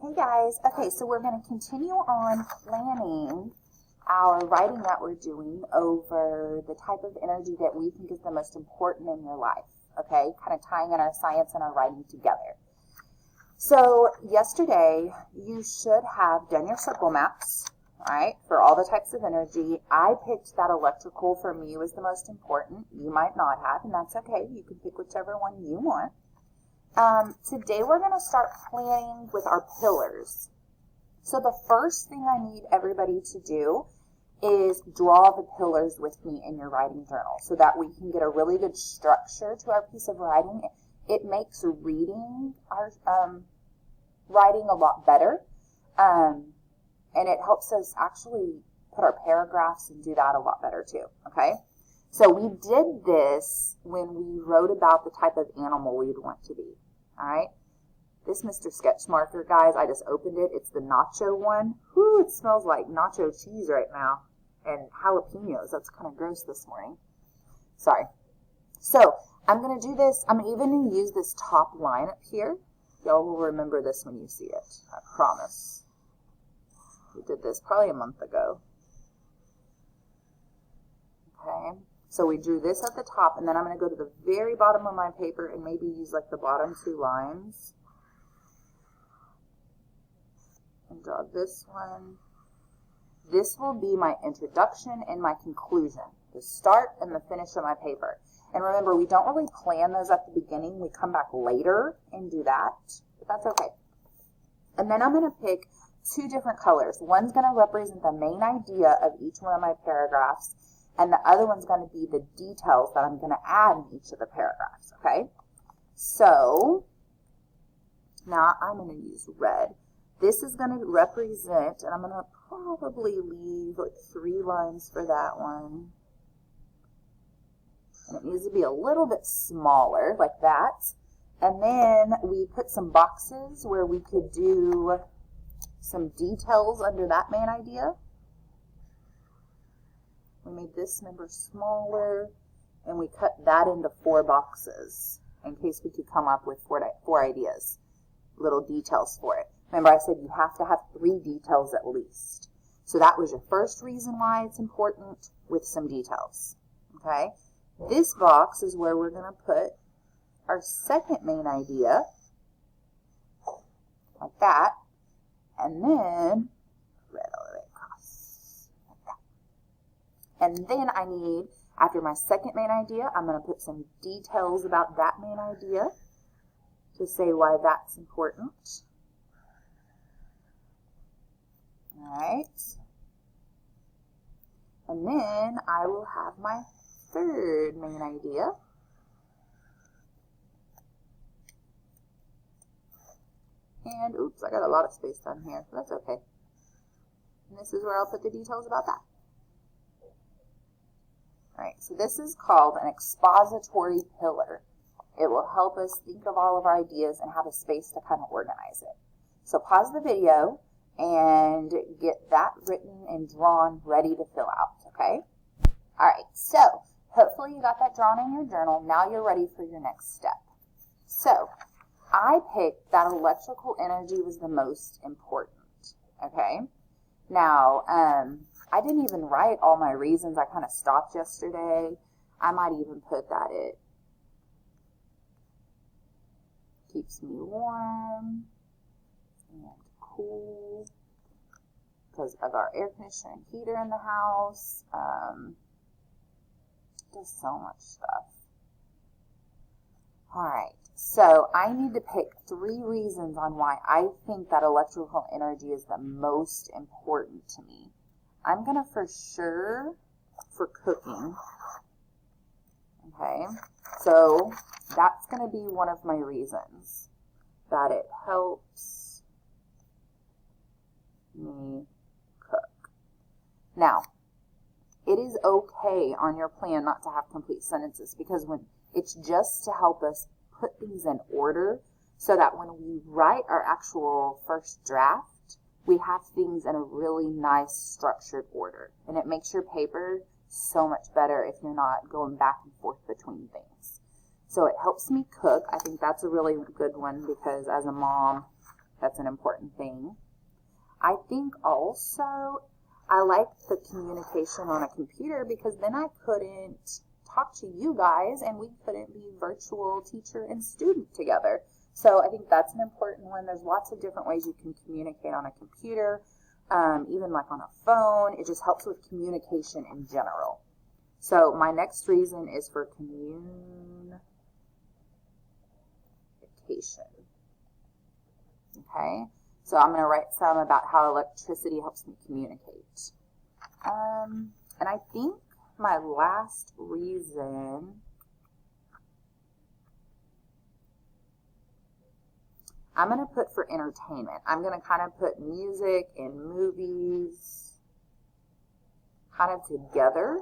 Hey guys, okay, so we're going to continue on planning our writing that we're doing over the type of energy that we think is the most important in your life, okay, kind of tying in our science and our writing together. So yesterday, you should have done your circle maps, all right, for all the types of energy. I picked that electrical for me was the most important. You might not have, and that's okay. You can pick whichever one you want. Today we're going to start planning with our pillars. So the first thing I need everybody to do is draw the pillars with me in your writing journal so that we can get a really good structure to our piece of writing. It makes reading our writing a lot better, and it helps us actually put our paragraphs and do that a lot better too, okay? So we did this when we wrote about the type of animal we'd want to be. All right, this Mr. Sketch marker, guys, I just opened it. It's the nacho one. Whoo, it smells like nacho cheese right now. And jalapenos. That's kind of gross this morning. Sorry. So I'm going to do this. I'm even going to use this top line up here. Y'all will remember this when you see it. I promise. We did this probably a month ago. Okay. So we drew this at the top, and then I'm going to go to the very bottom of my paper and maybe use like the bottom two lines. And draw this one. This will be my introduction and my conclusion, the start and the finish of my paper. And remember, we don't really plan those at the beginning. We come back later and do that, but that's okay. And then I'm going to pick two different colors. One's going to represent the main idea of each one of my paragraphs, and the other one's going to be the details that I'm going to add in each of the paragraphs, okay? So, now I'm going to use red. This is going to represent, and I'm going to probably leave like 3 lines for that one. And it needs to be a little bit smaller, like that. And then we put some boxes where we could do some details under that main idea. We made this number smaller, and we cut that into 4 boxes in case we could come up with 4 ideas, little details for it. Remember, I said you have to have 3 details at least. So that was your first reason why it's important, with some details. Okay? This box is where we're going to put our second main idea, like that, and then red all the way across, like that. And then I need, after my second main idea, I'm going to put some details about that main idea to say why that's important. All right. And then I will have my third main idea. And oops, I got a lot of space down here, so that's okay. And this is where I'll put the details about that. Alright, so this is called an expository pillar. It will help us think of all of our ideas and have a space to kind of organize it. So pause the video and get that written and drawn ready to fill out, okay? Alright, so hopefully you got that drawn in your journal. Now you're ready for your next step. So I picked that electrical energy was the most important, okay? Now, I didn't even write all my reasons. I kind of stopped yesterday. I might even put that it keeps me warm and cool because of our air conditioner and heater in the house. Does so much stuff. All right, so I need to pick 3 reasons on why I think that electrical energy is the most important to me. I'm going to for sure for cooking. Okay, so that's going to be one of my reasons, that it helps me cook. Now, it is okay on your plan not to have complete sentences because when it's just to help us put things in order so that when we write our actual first draft, we have things in a really nice structured order. And it makes your paper so much better if you're not going back and forth between things. So it helps me cook. I think that's a really good one because as a mom, That's an important thing. I think also I like the communication on a computer because then I couldn't talk to you guys and we couldn't be virtual teacher and student together. So I think that's an important one. There's lots of different ways you can communicate on a computer, even like on a phone. It just helps with communication in general. So my next reason is for communication. Okay, so I'm going to write some about how electricity helps me communicate. And I think my last reason, I'm going to put for entertainment. I'm going to kind of put music and movies kind of together.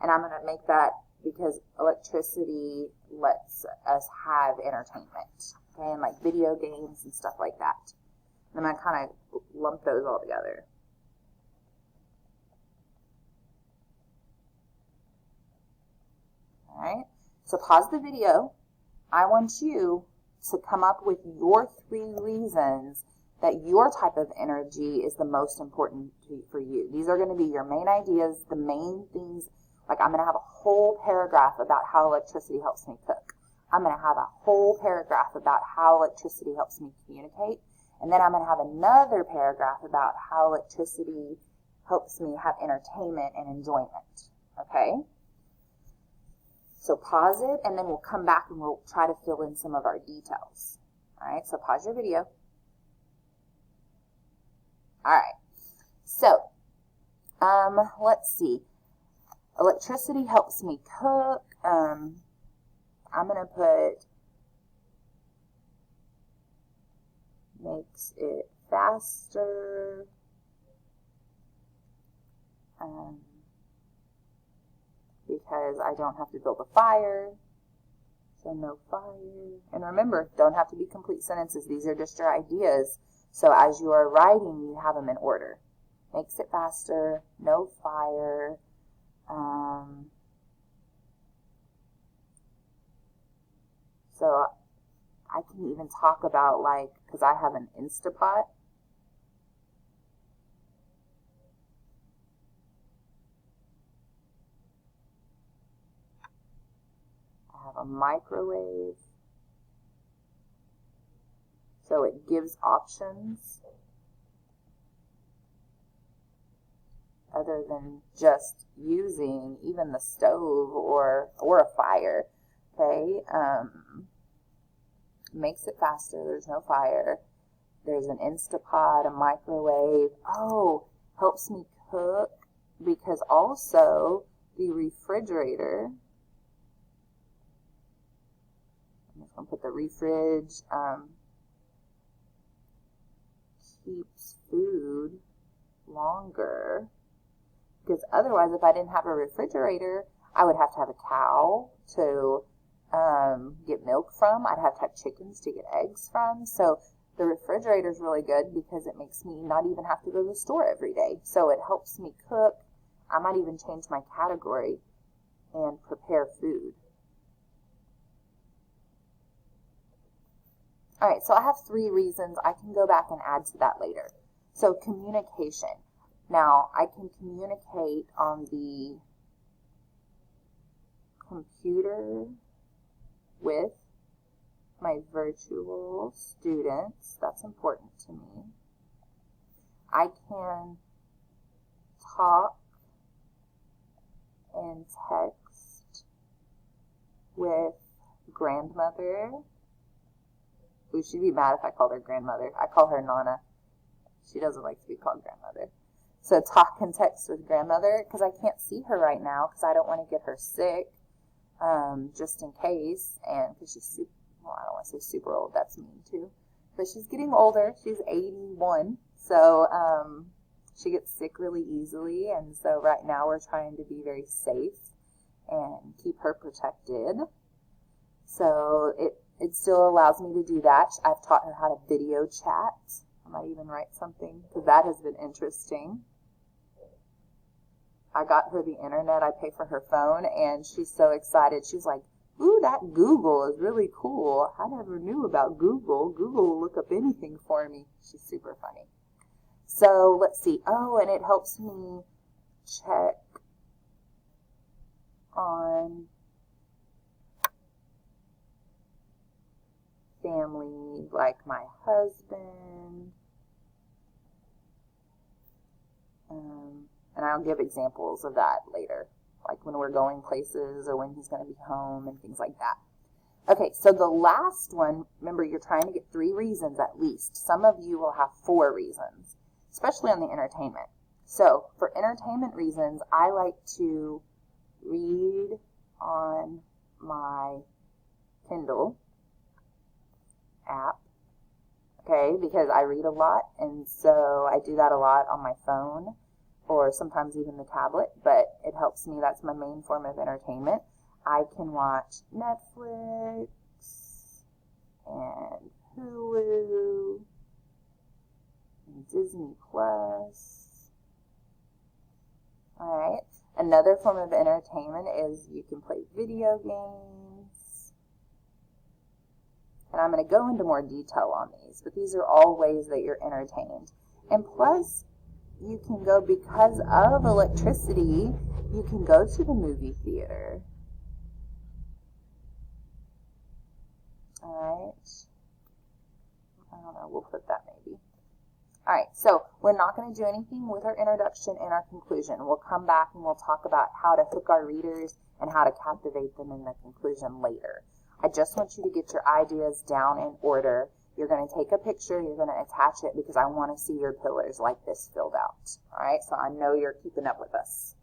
And I'm going to make that because electricity lets us have entertainment. Okay, and like video games and stuff like that. And I'm going to kind of lump those all together. Alright, so pause the video. I want you to come up with your 3 reasons that your type of energy is the most important for you. These are going to be your main ideas, the main things. Like I'm going to have a whole paragraph about how electricity helps me cook. I'm going to have a whole paragraph about how electricity helps me communicate. And then I'm going to have another paragraph about how electricity helps me have entertainment and enjoyment. Okay? So pause it, and then we'll come back and we'll try to fill in some of our details. All right, so pause your video. All right, so let's see. Electricity helps me cook. I'm going to put makes it faster. Because I don't have to build a fire, so no fire. And remember, don't have to be complete sentences. These are just your ideas. So as you are writing, you have them in order. Makes it faster, no fire. So I can even talk about like, because I have an Instapot. A microwave, so it gives options other than just using even the stove or a fire. Okay, makes it faster. There's no fire. There's an Instapot, a microwave. Oh, helps me cook because also the refrigerator. I'm just going to put the refridge, keeps food longer, because otherwise if I didn't have a refrigerator, I would have to have a cow to get milk from. I'd have to have chickens to get eggs from. So the refrigerator is really good because it makes me not even have to go to the store every day. So it helps me cook. I might even change my category and prepare food. All right, so I have 3 reasons. I can go back and add to that later. So communication. Now, I can communicate on the computer with my virtual students. That's important to me. I can talk and text with grandmother. Ooh, she'd be mad if I called her grandmother. I call her Nana. She doesn't like to be called grandmother. So talk and text with grandmother because I can't see her right now because I don't want to get her sick, just in case. And because she's super, well, I don't want to say super old. That's mean too. But she's getting older. She's 81. So she gets sick really easily. And so right now we're trying to be very safe and keep her protected. So it still allows me to do that. I've taught her how to video chat. I might even write something because that has been interesting. I got her the internet. I pay for her phone, and she's so excited. She's like, Ooh, that Google is really cool. I never knew about Google. Google will look up anything for me. She's super funny. So let's see. Oh, and it helps me check on family, like my husband. And I'll give examples of that later, like when we're going places or when he's going to be home and things like that. Okay, so the last one, remember you're trying to get 3 reasons at least. Some of you will have 4 reasons, especially on the entertainment. So for entertainment reasons, I like to read on my Kindle app, okay, because I read a lot, and so I do that a lot on my phone or sometimes even the tablet, but it helps me. That's my main form of entertainment. I can watch Netflix and Hulu and Disney Plus. All right. Another form of entertainment is you can play video games. And I'm going to go into more detail on these, but these are all ways that you're entertained. And plus, you can go, because of electricity, you can go to the movie theater. All right. I don't know, we'll put that maybe. All right, so we're not going to do anything with our introduction and our conclusion. We'll come back and we'll talk about how to hook our readers and how to captivate them in the conclusion later. I just want you to get your ideas down in order. You're going to take a picture, you're going to attach it, because I want to see your pillars like this filled out. All right, so I know you're keeping up with us.